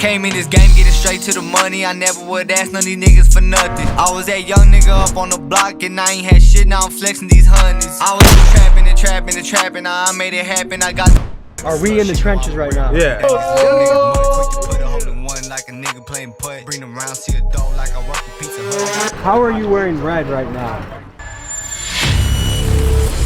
Came in this game getting straight to the money. I never would ask none of these niggas for nothing. I was that young nigga up on the block and I ain't had shit, now I'm flexing these hundreds. I was trapping and trapping and trapping, now I made it happen, I got the. Are we in the trenches right now? Yeah. Like a nigga playing putt. Bring them rounds to your door like I work for Pizza Hut. How are you wearing red right now?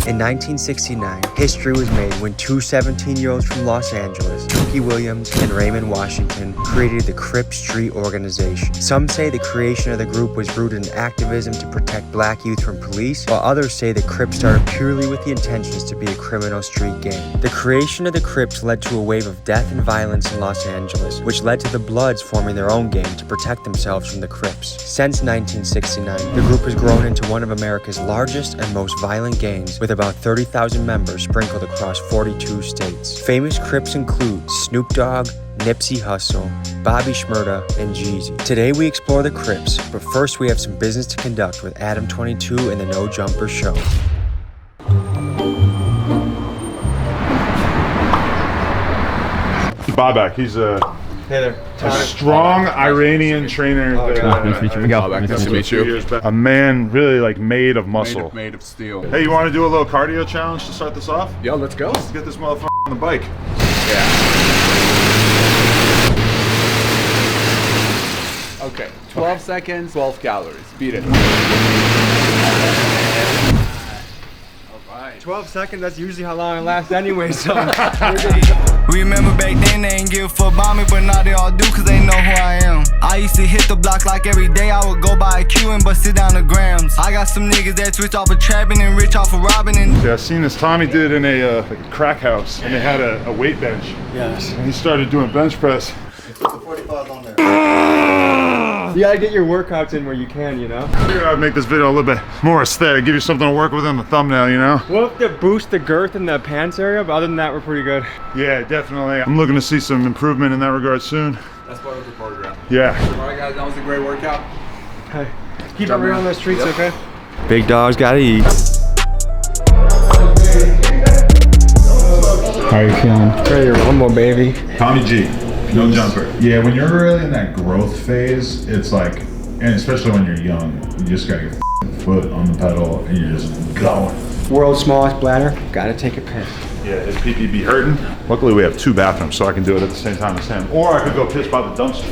In 1969, history was made when two 17-year-olds from Los Angeles, Dookie Williams and Raymond Washington, created the Crips Street organization. Some say the creation of the group was rooted in activism to protect black youth from police, while others say the Crips started purely with the intentions to be a criminal street gang. The creation of the Crips led to a wave of death and violence in Los Angeles, which led to the Bloods forming their own gang to protect themselves from the Crips. Since 1969, the group has grown into one of America's largest and most violent gangs, with about 30,000 members sprinkled across 42 states. Famous Crips include Snoop Dogg, Nipsey Hussle, Bobby Shmurda, and Jeezy. Today we explore the Crips, but first we have some business to conduct with Adam 22 and the No Jumper Show. Babak, he's a strong Iranian trainer. Nice to meet you. A man really like made of muscle. Made of steel. Hey, you want to do a little cardio challenge to start this off? Yo, let's go. Let's get this motherfucker on the bike. Yeah. Okay, 12 seconds, 12 calories. Beat it. 12 seconds, that's usually how long it lasts anyway, so. Remember back then they ain't give a fuck about me, but now they all do cause they know who I am. I used to hit the block like every day, I would go by a Q and bust it down the grams. I got some niggas that switch off of trapping and rich off of robbing and. Yeah, I seen this. Tommy did in a like a crack house, and they had a weight bench. Yes. And he started doing bench press. Put the 45 on there. You gotta get your workouts in where you can, you know? I figured I'd make this video a little bit more aesthetic, give you something to work with in the thumbnail, you know? We'll have to boost the girth in the pants area, but other than that, we're pretty good. Yeah, definitely. I'm looking to see some improvement in that regard soon. That's part of the program. Yeah. Alright guys, that was a great workout. Hey, keep it real on the streets, Yep. okay? Big dogs gotta eat. How are you feeling? Ready to rumble, baby. Tommy G, no jumper. Yeah, when you're really in that growth phase, it's like, and especially when you're young, you just got your foot on the pedal and you're just going. World's smallest bladder, gotta take a piss. Yeah, his pee be hurting. Luckily we have two bathrooms, so I can do it at the same time as him. Or I could go piss by the dumpster.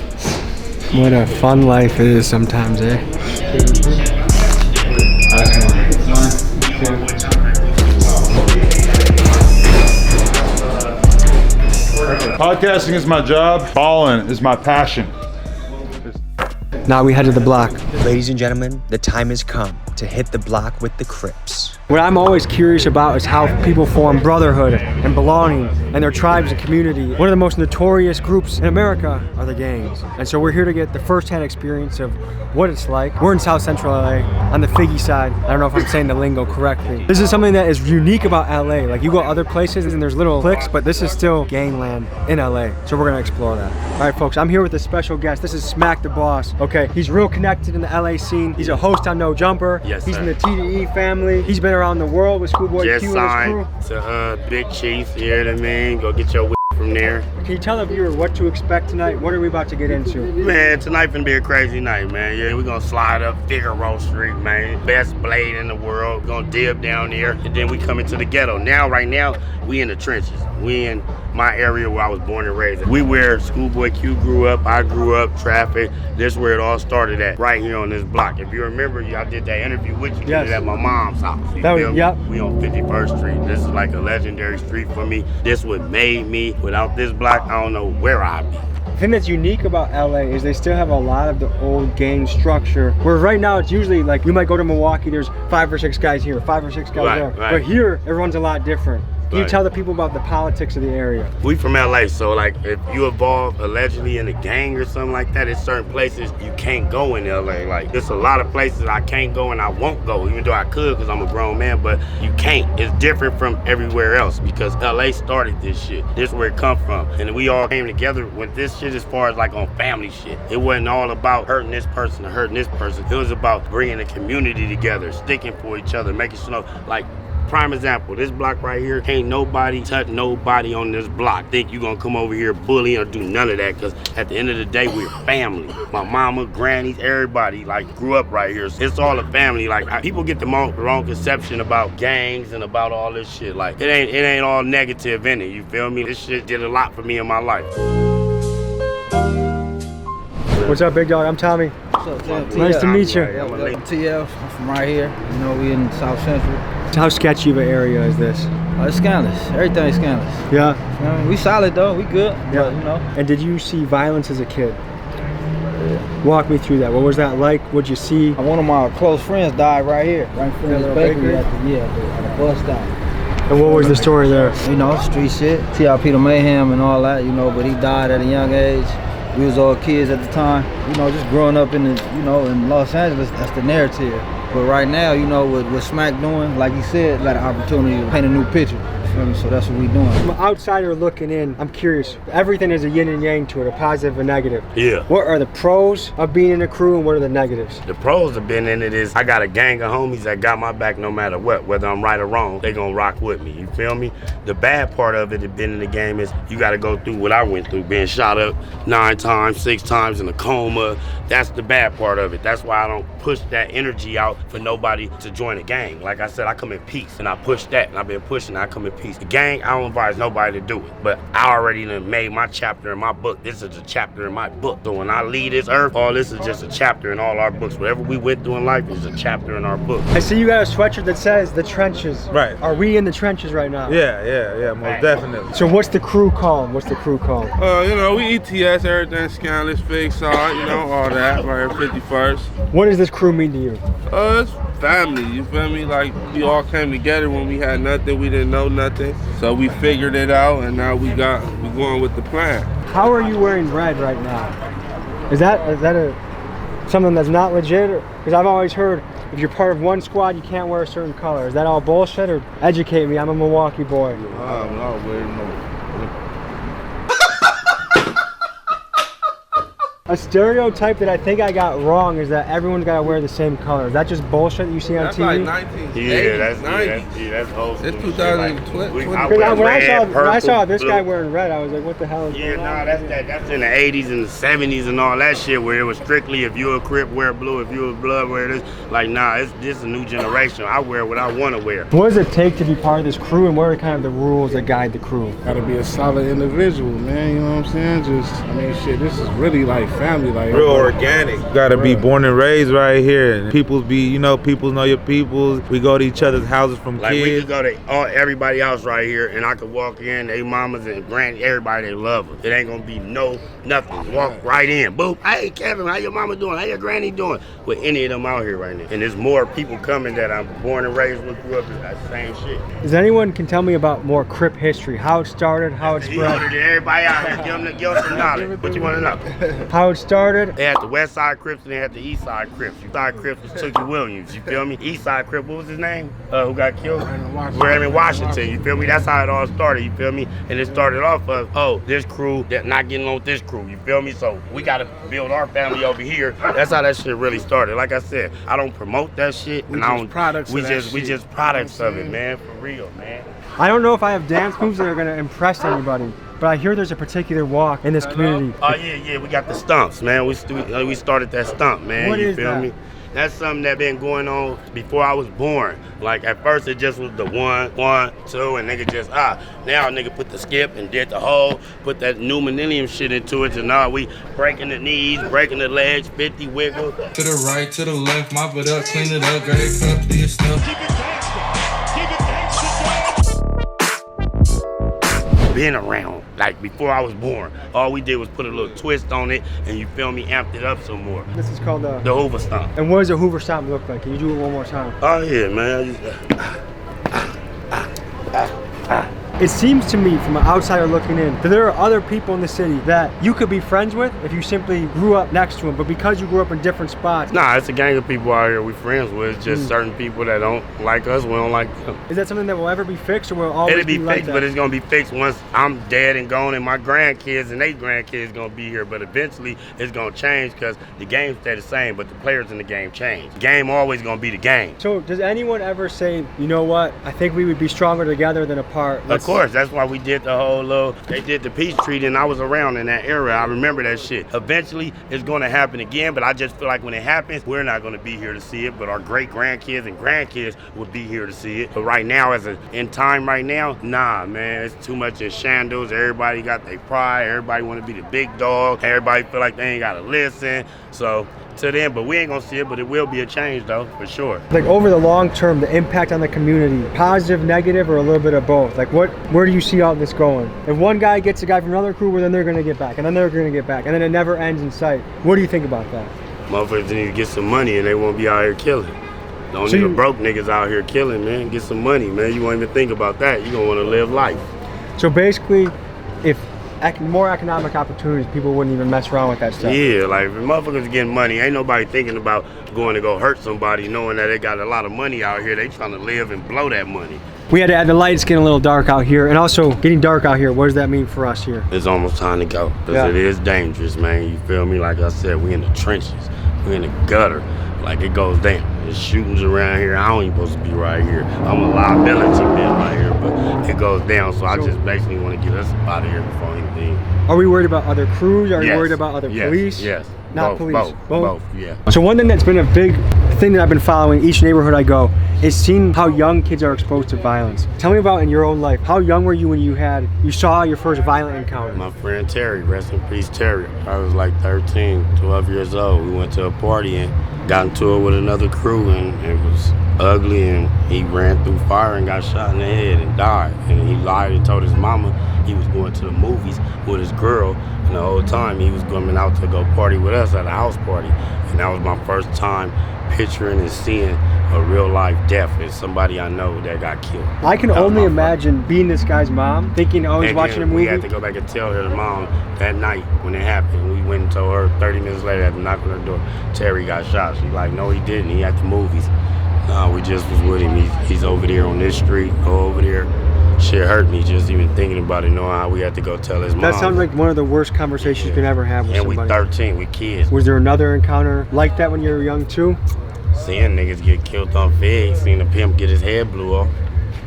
What a fun life it is sometimes, eh? Podcasting is my job, balling is my passion. Now we head to the block. Ladies and gentlemen, the time has come to hit the block with the Crips. What I'm always curious about is how people form brotherhood and belonging and their tribes and community. One of the most notorious groups in America are the gangs. And so we're here to get the first-hand experience of what it's like. We're in South Central LA on the Figgy side. I don't know if I'm saying the lingo correctly. This is something that is unique about LA. Like you go other places and there's little cliques, but this is still gangland in LA. So we're gonna explore that. All right, folks, I'm here with a special guest. This is Smac the Boss. Okay, he's real connected in the LA scene. He's a host on No Jumper. Yes, He's sir. in the TDE family. He's been around the world with Schoolboy Just Q and his crew. signed to Big Chief, you hear what I mean? Go get your from there. Can you tell the viewer what to expect tonight? What are we about to get into? Man, tonight finna be a crazy night, man. Yeah, we gonna slide up Figueroa Street, man. Best blade in the world. We're gonna dip down there, and then we come into the ghetto. Right now, we in the trenches. We in my area where I was born and raised. We where Schoolboy Q grew up, I grew up, traffic. This is where it all started at, right here on this block. If you remember, I did that interview with you. Yes. Did it at my mom's house. You That was- feel me? yep. We on 51st Street. This is like a legendary street for me. This what made me. Without this block, I don't know where I'd be. The thing that's unique about LA is they still have a lot of the old gang structure. Where right now it's usually like you might go to Milwaukee, there's 5 or 6 guys here, 5 or 6 guys Right, there. right. But here, everyone's a lot different. Can you Right. tell the people about the politics of the area? We from LA, so like if you evolve allegedly in a gang or something like that, it's certain places you can't go in LA. Like there's a lot of places I can't go and I won't go, even though I could because I'm a grown man, but you can't. It's different from everywhere else because LA started this shit. This is where it come from. And we all came together with this shit as far as like on family shit. It wasn't all about hurting this person or hurting this person. It was about bringing the community together, sticking for each other, making sure like Prime example, this block right here, can't nobody touch nobody on this block. Think you gonna come over here bullying or do none of that, because at the end of the day, we're family. My mama, grannies, everybody like grew up right here. So it's all a family. Like people get the wrong conception about gangs and about all this shit. Like it ain't all negative in it, you feel me? This shit did a lot for me in my life. What's up, big dog? I'm Tommy. What's up, Nice to meet you. I'm TF. I'm from right here. You know, we in South Central. How sketchy of an area is this? It's scandalous. Everything's scandalous. Yeah. You know, we solid though. We good. Yeah. But, you know. And did you see violence as a kid? Walk me through that. What was that like? What'd you see? One of my close friends died right here, right in front of the bakery at the bus stop. And what was the story there? You know, street shit, TRP the mayhem and all that. You know, but he died at a young age. We was all kids at the time. You know, just growing up in in Los Angeles, that's the narrative. But right now, you know, what Smac doing, like he said, got an opportunity to paint a new picture. So that's what we doing. From an outsider looking in, I'm curious. Everything is a yin and yang to it, a positive and negative. Yeah. What are the pros of being in a crew and what are the negatives? The pros have been in it is I got a gang of homies that got my back no matter what. Whether I'm right or wrong, they gonna rock with me. You feel me? The bad part of it, been in the game, is you gotta go through what I went through, being shot up 9 times, 6 times in a coma. That's the bad part of it. That's why I don't push that energy out for nobody to join a gang. Like I said, I come in peace and I push that, and I've been pushing, I come in peace. The gang, I don't advise nobody to do it, but I already done made my chapter in my book. This is a chapter in my book. So when I leave this earth, all this is just a chapter in all our books. Whatever we went through in life is a chapter in our book. I see you got a sweatshirt that says the trenches. Right. Are we in the trenches right now? Yeah, most definitely. So what's the crew called? What's the crew called? You know, we ETS, everything, scandalous, fake side, you know, all that, right here, 51st. What does this crew mean to you? It's family, you feel me? Like, we all came together when we had nothing, we didn't know nothing. So we figured it out, and now we going with the plan. How are you wearing red right now? Is that something that's not legit? Because I've always heard if you're part of one squad, you can't wear a certain color. Is that all bullshit, or educate me? I'm a Milwaukee boy. I'm not wearing no. A stereotype that I think I got wrong is that everyone's got to wear the same color. Is that just bullshit that you see on That's TV? like 1980s, Yeah, that's 90s. that's old school. It's shit. 2020. Like, When I red, saw this blue. guy wearing red, I was like, what the hell is Yeah, going on? nah, that's in the 80s and the 70s and all that shit, where it was strictly if you a Crip, wear blue, if you a Blood, wear this. Like, nah, this a new generation. I wear what I want to wear. What does it take to be part of this crew, and what are kind of the rules that guide the crew? Gotta be a solid individual, man, you know what I'm saying? Shit, this is really like family, like Real organic. Gotta be born and raised right here. And people know your peoples. We go to each other's houses from Like, we kids. could go to everybody else right here, and I could walk in, they mamas and granny, everybody, they love them. It ain't gonna be nothing. Walk right in, boop. Hey, Kevin, how your mama doing? How your granny doing? With any of them out here right now. And there's more people coming that I'm born and raised with, grew up in that same shit. Does anyone can tell me about more Crip history? How it started, how it He ordered spread? everybody out here, give them some knowledge. What you wanna know? How it started? They had the West Side Crips and they had the East Side Crips. East Side Crips was Tookie Williams, you feel me? East Side Crip, what was his name? Who got killed? Raymond Washington, you feel me? That's how it all started, you feel me? And it started off of, oh, this crew that not getting on with this crew, you feel me? So we gotta build our family over here. That's how that shit really started. Like I said, I don't promote that shit. We just products we of that just we shit. just products of it, man, for real, man. I don't know if I have dance moves that are gonna impress anybody, but I hear there's a particular walk in this community. Oh yeah, we got the stumps, man. We started that stump, man. What you is feel that? me? That's something that been going on before I was born. Like at first it just was the 1, 1, 2, and nigga just Now nigga put the skip and did the whole, put that new millennium shit into it. So now we breaking the knees, breaking the legs, 50 wiggle. To the right, to the left, mop it up, clean it up, grab it up, do your stuff. Been around, like before I was born. All we did was put a little twist on it, and you feel me, amped it up some more. This is called The Hoover Stomp. And what does a Hoover Stomp look like? Can you do it one more time? Oh yeah, man. It seems to me, from an outsider looking in, that there are other people in the city that you could be friends with if you simply grew up next to them, but because you grew up in different spots. Nah, it's a gang of people out here we friends with. It's just certain people that don't like us, we don't like them. Is that something that will ever be fixed, or will it always It'll be like fixed, that? but it's gonna be fixed once I'm dead and gone, and my grandkids and their grandkids gonna be here. But eventually, it's gonna change because the game stay the same, but the players in the game change. The game always gonna be the game. So does anyone ever say, you know what, I think we would be stronger together than apart? Of course, that's why we did the whole they did the peace treaty, and I was around in that era. I remember that shit. Eventually, it's gonna happen again, but I just feel like when it happens, we're not gonna be here to see it, but our great grandkids and grandkids would be here to see it. But right now, in time right now, nah, man, it's too much in shambles. Everybody got their pride. Everybody wanna be the big dog. Everybody feel like they ain't gotta listen. So to them, but we ain't gonna see it, but it will be a change though, for sure. Like over the long term, the impact on the community, positive, negative, or a little bit of both? Like where do you see all this going? If one guy gets a guy from another crew, well, then they're gonna get back, and then they're gonna get back, and then it never ends in sight. What do you think about that? Motherfuckers need to get some money and they won't be out here killing. Don't need broke niggas out here killing, man. Get some money, man. You won't even think about that. You gonna wanna live life. So basically, if more economic opportunities, people wouldn't even mess around with that stuff. Yeah, like if motherfuckers getting money, ain't nobody thinking about going to go hurt somebody knowing that they got a lot of money out here. They trying to live and blow that money. We had to add the lights getting a little dark out here, and also getting dark out here. What does that mean for us here? It's almost time to go, because it is dangerous, man. You feel me? Like I said, we in the trenches. We in the gutter. Like it goes down. There's shootings around here. I don't even supposed to be right here. I'm a liability man right here, but it goes down. So I just basically want to get us out of here before anything. Are we worried about other crews? Are you worried about other police? Yes. Not police. Both, yeah. So one thing that's been a big thing that I've been following each neighborhood I go is seeing how young kids are exposed to violence. Tell me about in your own life. How young were you when you saw your first violent encounter? My friend Terry, rest in peace Terry. I was like 13, 12 years old. We went to a party and got into it with another crew, and it was ugly, and he ran through fire and got shot in the head and died. And he lied and told his mama he was going to the movies with his girl, and the whole time he was coming out to go party with us at a house party. And that was my first time picturing and seeing a real life death as somebody I know that got killed. I can only imagine being this guy's mom, thinking, oh, he's watching a movie. We had to go back and tell her mom that night when it happened. We went and told her 30 minutes later, had to knock on her door, Terry got shot. She's like, no, he didn't. He at the movies. No, we just was with him. He's over there on this street, over there. Shit hurt me just even thinking about it, knowing how we had to go tell his mom. That sounds like one of the worst conversations you can ever have with somebody. And we 13, we kids. Was there another encounter like that when you were young too? Seeing niggas get killed on Fig, seeing a pimp get his head blew off.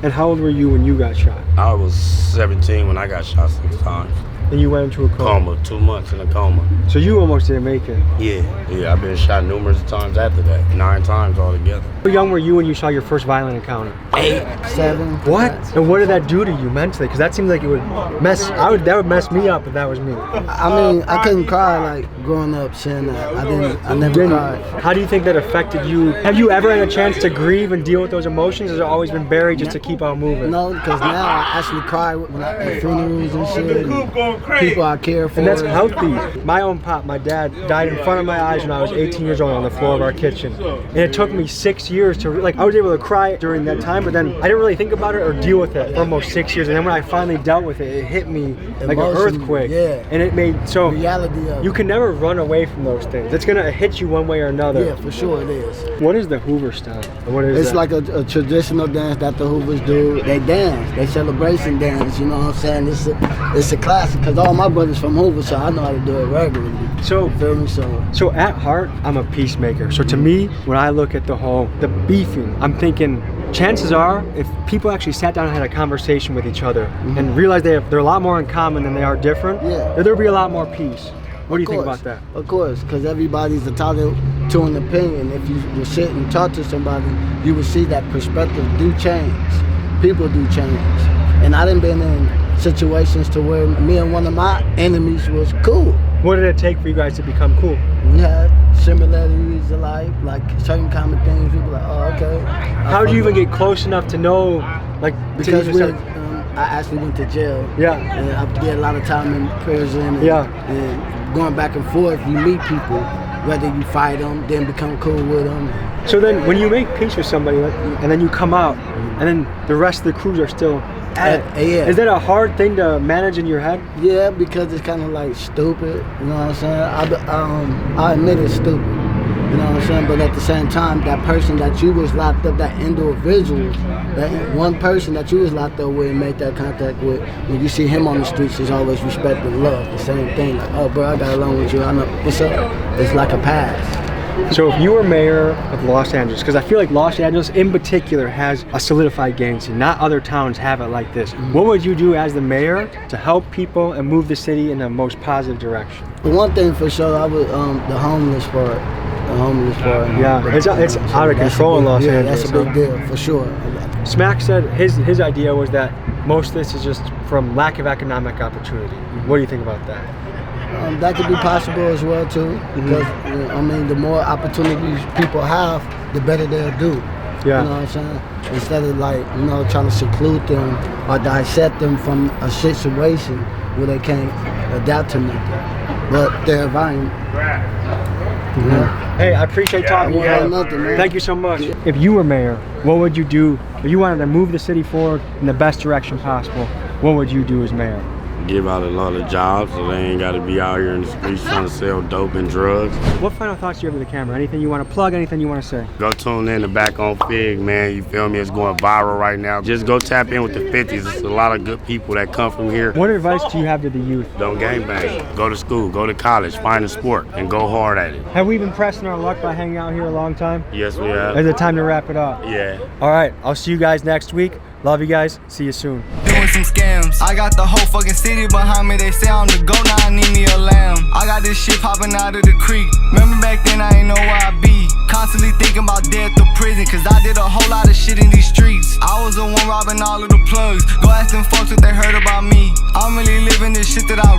And how old were you when you got shot? I was 17 when I got shot 6 times. And you went into a coma? 2 months in a coma. So you almost didn't make it? Yeah, I've been shot numerous times after that. 9 times altogether. How young were you when you saw your first violent encounter? 8, 7. What? And what did that do to you mentally? Because that seems like it would that would mess me up if that was me. I mean, I couldn't cry like growing up seeing that. I never cried. How do you think that affected you? Have you ever had a chance to grieve and deal with those emotions, or has it always been buried just to keep on moving? No, because now I actually cry when at funerals and shit. And people I care for. And that's healthy. My own pop, my dad, died in front of my eyes when I was 18 years old on the floor of our kitchen. And it took me 6 years to, I was able to cry during that time, but then I didn't really think about it or deal with it for almost 6 years. And then when I finally dealt with it, it hit me like an earthquake. Yeah. And it made, so reality of you can never run away from those things. It's gonna hit you one way or another. Yeah, for sure it is. What is the Hoover style? What is It's that? like a traditional dance that the Hoovers do. They dance, they celebration dance, you know what I'm saying? It's a classic, because all my brothers from Hoover, so I know how to do it regularly. So, you feel me? So at heart, I'm a peacemaker. So to me, when I look at the beefing, I'm thinking, chances are, if people actually sat down and had a conversation with each other and realized they're a lot more in common than they are different, there'll be a lot more peace. What do you think about that? Of course, because everybody's entitled to an opinion. If you would sit and talk to somebody, you would see that perspective do change. People do change. And I done been in situations to where me and one of my enemies was cool. What did it take for you guys to become cool? We had similarities of life, like certain common things. People like, oh, okay. How do you even get close enough to know, like, because I actually went to jail. Yeah. And I did a lot of time in prison. And, and going back and forth, you meet people, whether you fight them, then become cool with them. So then when you make peace with somebody and then you come out and then the rest of the crews are still Yeah. Is that a hard thing to manage in your head? Yeah, because it's kind of like stupid. You know what I'm saying? I admit it's stupid. You know what I'm saying? But at the same time, that person that you was locked up, that individual, that one person that you was locked up with and made that contact with, when you see him on the streets, is always respect and love. The same thing. Like, oh, bro, I got along with you. I know what's up. It's like a pass. So if you were mayor of Los Angeles, because I feel like Los Angeles in particular has a solidified gang scene, not other towns have it like this. What would you do as the mayor to help people and move the city in the most positive direction? The one thing for sure, I would the homeless part. Yeah, it's out of control in Los Angeles. That's a big deal for sure. Smac said his idea was that most of this is just from lack of economic opportunity. What do you think about that? That could be possible as well too, because I mean, the more opportunities people have, the better they'll do. Yeah. You know what I'm saying? Instead of like, you know, trying to seclude them or dissect them from a situation where they can't adapt to nothing but their environment. Hey, I appreciate talking to you. Nothing, man. Thank you so much. If you were mayor, what would you do? If you wanted to move the city forward in the best direction possible, what would you do as mayor? Give out a lot of jobs so they ain't got to be out here in the streets trying to sell dope and drugs. What final thoughts do you have to the camera? Anything you want to plug? Anything you want to say? Go tune in to Back on Fig, man. You feel me? It's going viral right now. Just go tap in with the 50s. There's a lot of good people that come from here. What advice do you have to the youth? Don't gangbang. Go to school. Go to college. Find a sport and go hard at it. Have we been pressing our luck by hanging out here a long time? Yes, we have. Is it time to wrap it up? Yeah. All right. I'll see you guys next week. Love you guys. See you soon. Doing some scams. I got the whole fucking city behind me. They say I'm the GOAT, now I need me a lamb. I got this shit popping out of the creek. Remember back then I ain't know where I be. Constantly thinking about death or prison, cause I did a whole lot of shit in these streets. I was the one robbing all of the plugs. Go ask them folks what they heard about me. I'm really living this shit that I